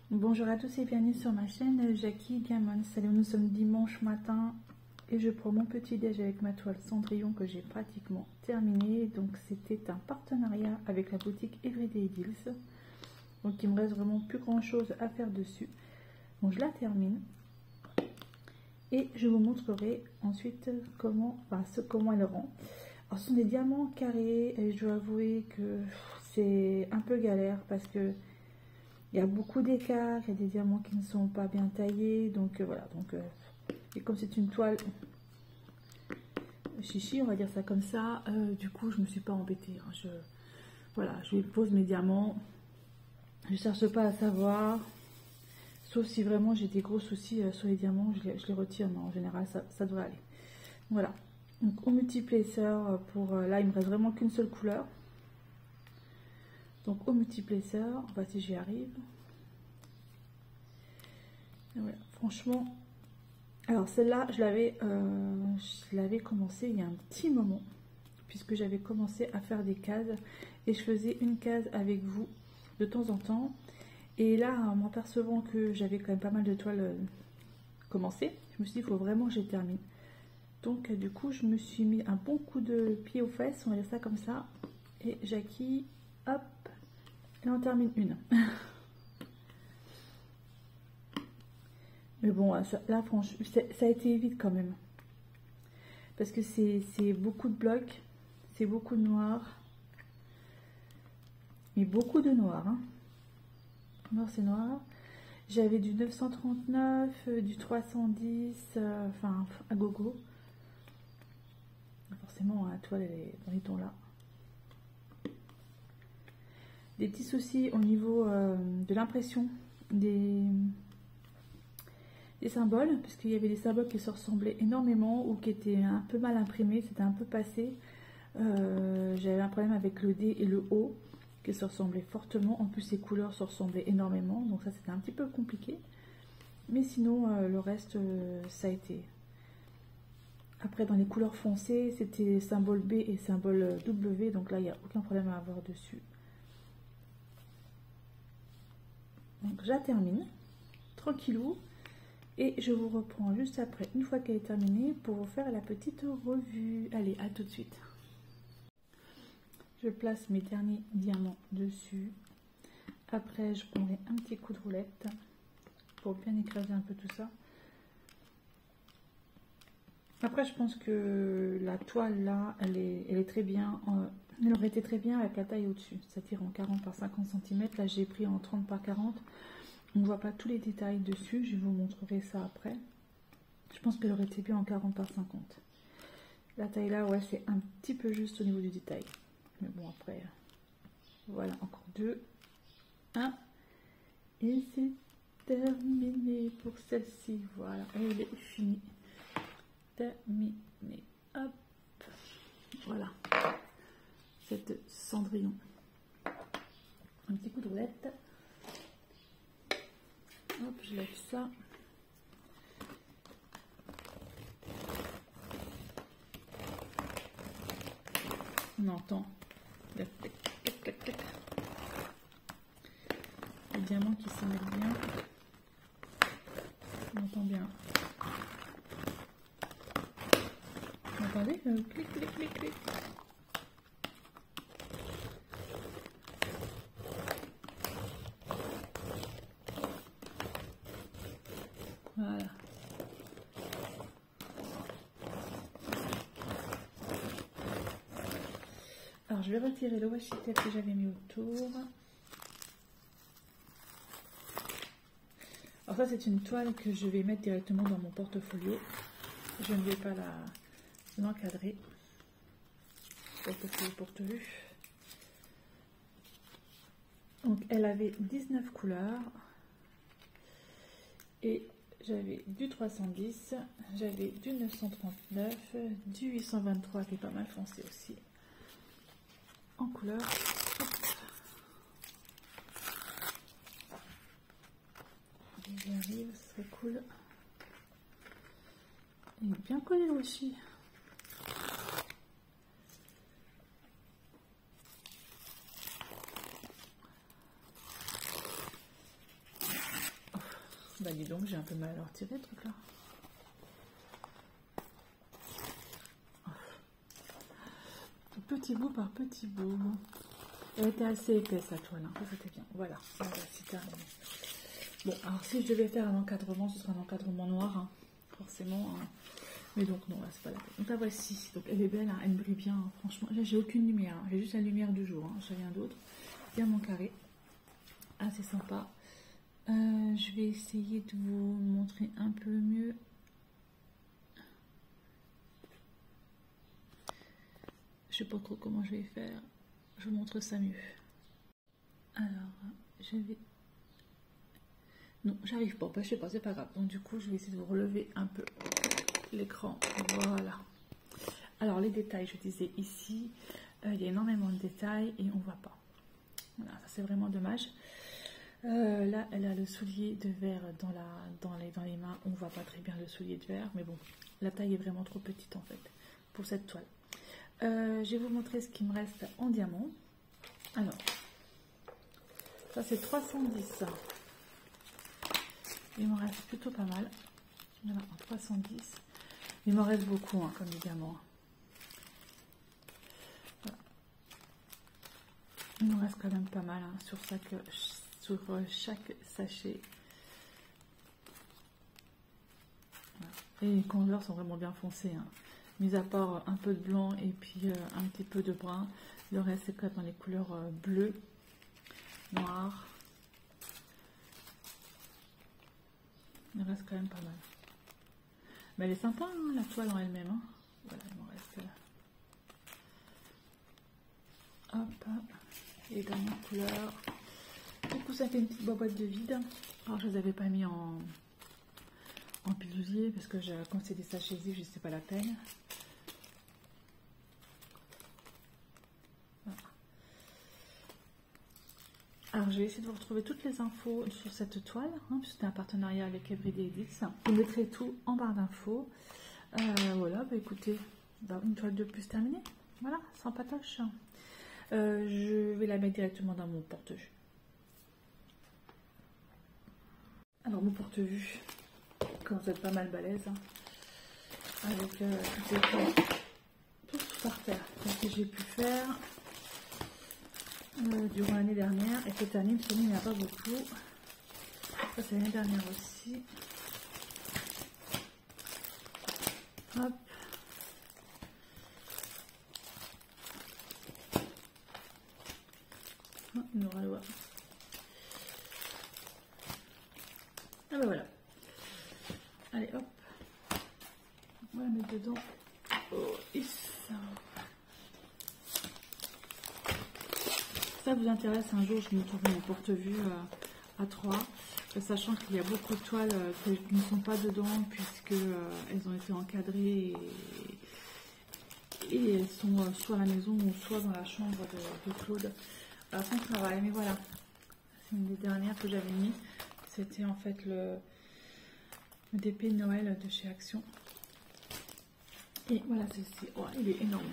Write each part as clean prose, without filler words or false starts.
Bonjour à tous et bienvenue sur ma chaîne Jackie Diamond. Salut, nous sommes dimanche matin et je prends mon petit déj avec ma toile Cendrillon que j'ai pratiquement terminée. Donc c'était un partenariat avec la boutique Everyday Deals. Donc il me reste vraiment plus grand chose à faire dessus. Donc je la termine et je vous montrerai ensuite comment elle rend. Alors ce sont des diamants carrés et je dois avouer que c'est un peu galère parce que il y a beaucoup d'écarts, il y a des diamants qui ne sont pas bien taillés, donc voilà. Et comme c'est une toile chichi, on va dire ça comme ça, du coup je me suis pas embêtée. Hein. Voilà, je pose mes diamants, je cherche pas à savoir, sauf si vraiment j'ai des gros soucis sur les diamants, je les retire, mais en général ça devrait aller. Voilà, donc au multiplaceur, là il me reste vraiment qu'une seule couleur. Donc au multiplaceur, on va si j'y arrive. Voilà, franchement, alors celle-là, je l'avais commencé il y a un petit moment, puisque j'avais commencé à faire des cases et je faisais une case avec vous de temps en temps. Et là, en m'apercevant que j'avais quand même pas mal de toiles commencées, je me suis dit, il faut vraiment que je les termine. Donc du coup, je me suis mis un bon coup de pied aux fesses, on va dire ça comme ça. Et Jackie, hop, et on termine une. Mais bon, là, franchement, ça a été vite quand même. Parce que c'est beaucoup de blocs, c'est beaucoup de noir. Mais beaucoup de noir. Hein. Noir, c'est noir. J'avais du 939, du 310, enfin, à gogo. Forcément, la toile, elle est dans les tons là. Des petits soucis au niveau de l'impression des symboles, parce qu'il y avait des symboles qui se ressemblaient énormément ou qui étaient un peu mal imprimés, c'était un peu passé. J'avais un problème avec le D et le O qui se ressemblaient fortement, en plus les couleurs se ressemblaient énormément, donc ça c'était un petit peu compliqué, mais sinon le reste ça a été. Après dans les couleurs foncées c'était symbole B et symbole W, donc là il n'y a aucun problème à avoir dessus. Donc je la termine tranquillou. Et je vous reprends juste après, une fois qu'elle est terminée, pour vous faire la petite revue. Allez, à tout de suite. Je place mes derniers diamants dessus. Après, je prendrai un petit coup de roulette pour bien écraser un peu tout ça. Après, je pense que la toile là, elle est très bien. Elle aurait été très bien avec la taille au-dessus. Ça tire en 40 par 50 cm. Là, j'ai pris en 30 par 40. On ne voit pas tous les détails dessus, je vous montrerai ça après. Je pense qu'elle aurait été bien en 40 par 50. La taille là, ouais, c'est un petit peu juste au niveau du détail. Mais bon, après, voilà, encore deux. Un. Et c'est terminé pour celle-ci. Voilà, elle est finie. Terminée. Hop. Voilà. Cette Cendrillon. Un petit coup de roulette. Hop, je lève ça. On entend le diamant qui se met bien. On entend bien. Vous entendez le clic, clic, clic, clic. Voilà. Alors je vais retirer le washi tape que j'avais mis autour. Alors ça c'est une toile que je vais mettre directement dans mon portfolio. Je ne vais pas l'encadrer. Portfolio porte-vue. Donc elle avait 19 couleurs. Et j'avais du 310, j'avais du 939, du 823 qui est pas mal foncé aussi, en couleur. J'y arrive, ce serait cool. Il est bien collé aussi. dis donc, j'ai un peu mal à leur tirer, le truc là. Petit bout par petit bout. Elle était assez épaisse la toile, hein. Ça c'était bien. Voilà, c'est terminé. Bon, alors si je devais faire un encadrement, ce serait un encadrement noir, hein, forcément. Hein. Mais donc non, là c'est pas la peine. Donc la voici. Donc elle est belle, hein, elle brille bien. Hein. Franchement, là j'ai aucune lumière. Hein. J'ai juste la lumière du jour. Hein. J'ai rien d'autre. Diamant carré. Assez sympa. Je vais essayer de vous montrer un peu mieux. Je sais pas trop comment je vais faire. Je vous montre ça mieux. Alors, je vais... Non, j'arrive pas. Je sais pas, c'est pas grave. Donc du coup, je vais essayer de vous relever un peu l'écran. Voilà. Alors, les détails, je disais ici, il y a énormément de détails et on voit pas. Voilà, ça c'est vraiment dommage. Là, elle a le soulier de verre dans les mains. On voit pas très bien le soulier de verre, mais bon, la taille est vraiment trop petite en fait pour cette toile. Je vais vous montrer ce qui me reste en diamant. Alors, ça c'est 310. Il m'en reste plutôt pas mal. Voilà, 310. Il m'en reste beaucoup, hein, comme diamant. Voilà. Il m'en reste quand même pas mal hein, sur chaque sachet. Voilà. Et les couleurs sont vraiment bien foncées. Hein. Mis à part un peu de blanc et puis un petit peu de brun, le reste c'est quand même dans les couleurs bleues, noires. Il reste quand même pas mal. Mais elle est sympa, hein, la toile en elle-même. Hein. Voilà, il m'en reste. Hop, et dans mes couleurs. Du coup, ça fait une petite boîte de vide. Alors, je ne les avais pas mis en pilousier parce que quand c'est des sachets vifs, c'est pas la peine. Voilà. Alors, je vais essayer de vous retrouver toutes les infos sur cette toile, hein, puisque c'est un partenariat avec Everyday Edits. Je mettrai tout en barre d'infos. Voilà, bah écoutez, une toile de plus terminée. Voilà, sans patoche. Je vais la mettre directement dans mon porte-vue. Alors, mon porte-vue, quand vous êtes pas mal balèze, hein, avec tout par terre. C'est ce que j'ai pu faire durant l'année dernière. Et cette année, il n'y en a pas beaucoup. Ça, c'est l'année dernière aussi. Hop. Une aura le voir. Ah ben voilà. Allez hop. On va la mettre dedans. Oh, ça vous intéresse un jour, je me trouve mon porte-vue à 3, sachant qu'il y a beaucoup de toiles qui ne sont pas dedans puisque elles ont été encadrées et elles sont soit à la maison ou soit dans la chambre de Claude à son travail. Mais voilà, c'est une des dernières que j'avais mis. C'était en fait le DP de Noël de chez Action. Et voilà ceci. Oh, il est énorme.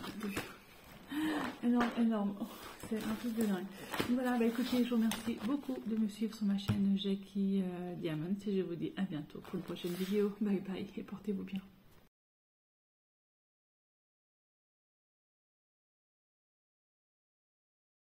Énorme, énorme. Oh, c'est un truc de dingue. Voilà, bah écoutez, je vous remercie beaucoup de me suivre sur ma chaîne Jackie Diamond. Et je vous dis à bientôt pour une prochaine vidéo. Bye bye et portez-vous bien.